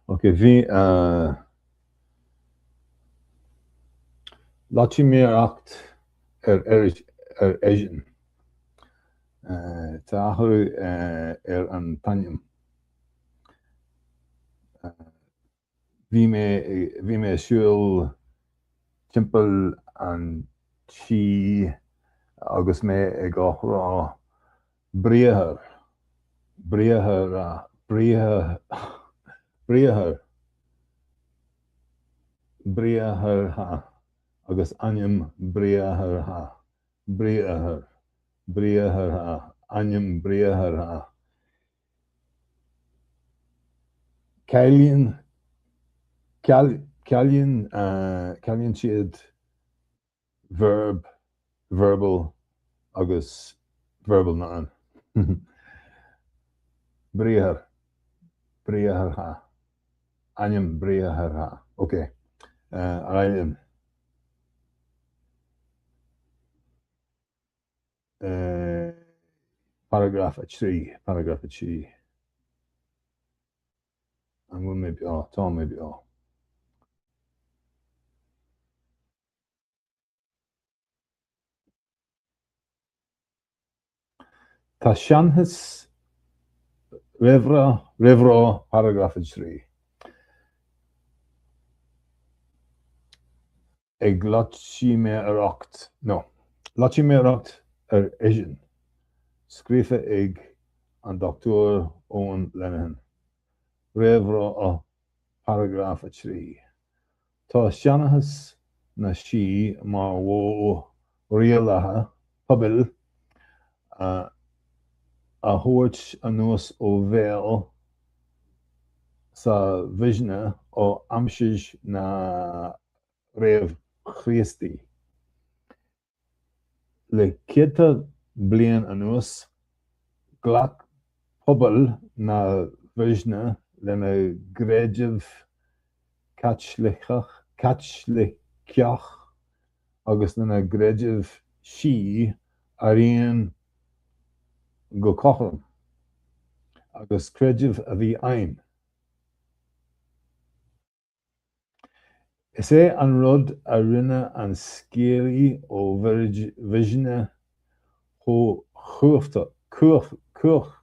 Okay, LOITIMÉIREACHT ar ÉIRINN. Táthú an tainneam. Bhí mé siúil timpeall an tí agus mé ag gáthrá bríothar agus ainm bríothar ainm bríothar Cailíonn siad verbal agus verbal naan. Bríothar ainm bríothar. Okay. Ailim. Paragraph 3. I'm going maybe Tom maybe Tá seanthas réamhrá paragraph 3. Ag LOITIMÉIREACHT ar ÉIRINN. Scríofa ag an Dr. Owen LENIHAN. Réamhrá paragraph 3. Tá seanthas na sí má bhó rialatha pobail a thabhairt anuas ó bhéal sa bhisne ó aimsir na réamhchríostaí. Le céadta bliain anuas, ghlac pobail na bhisne lena gréideamh caitliceach agus lena gréideamh sí a ríonn go cóthram agus creideamh a bhí ainn. Is é an rud a rinne an scéalaí ó bhisne chomh cuachtach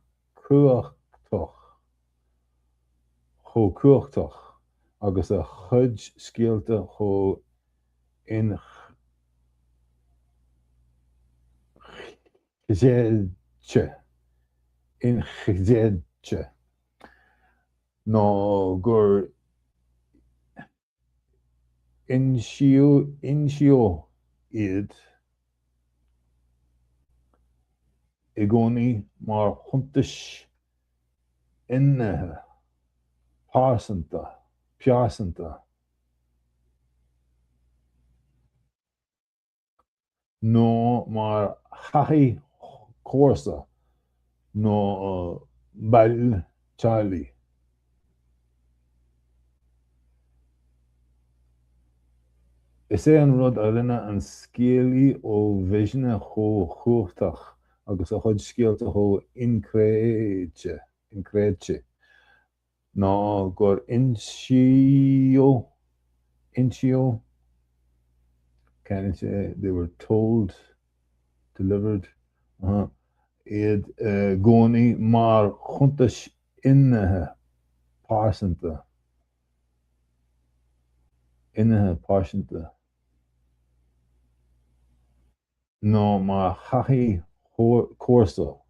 agus a chuid scéalta chomh inchidéidte nó gur inseo iad i gcónaí mar chuntais innithe pearsanta nó mar chathaí cóirsa nó bail teaghlaigh. Is é an rud a rinne an scéalaí ó bhisne chomh cuachtach agus a chuid scéalta chomh incréidte ná gur inseo can't say they were told, delivered iad gcónaí mar chuntais innithe páirsanta nó mar chathaí cóirsa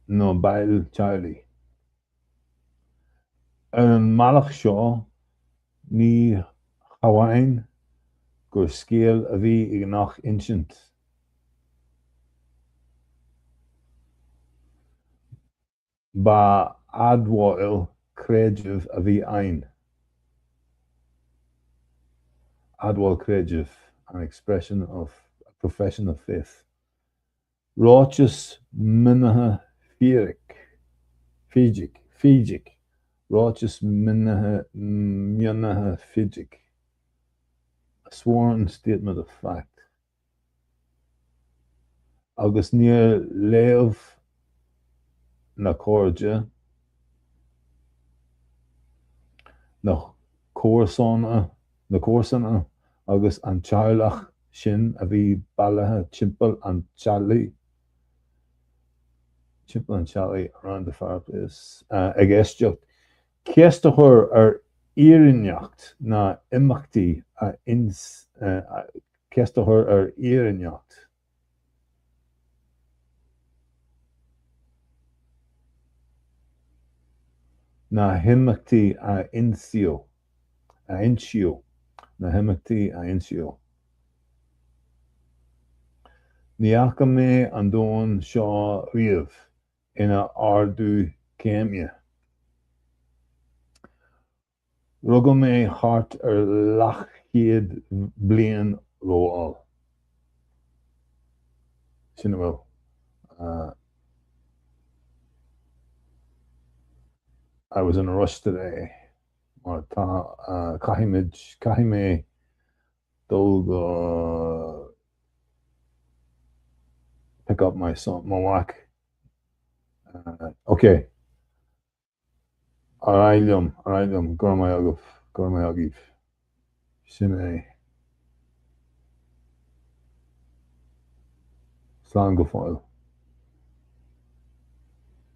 nó bail teaghlaigh. Ar an mbealach seo, ní hamháin gur scéal a bhí ag nach insint. Ba admhail creideamh a bhí ainn. Admhail creideamh, an expression of a profession of faith. Ráiteas mionatha fídíc. Ráiteas mionatha fídíc. A sworn statement of fact. agus níor léamh na cóide na cósanna agus an teaghlach sin a bhí bailithe timpeall an tsealaí around the fireplace ag éisteacht. Céastathir ar éireannacht na imeachtaí céastathir ar éireannacht. Na himachtaí a insio. Na himachtaí a insio. Níocha mé an dóin seo riamh ina ardú céimhe. Rugam mé thart ar leathchéad bliain róáil. Sin bhfuil. I was in a rush today. Mar tá caithfidh mé dul go pick up my whack. Okay. Arailum, gur mé agah. Sin é. Slán go fáil.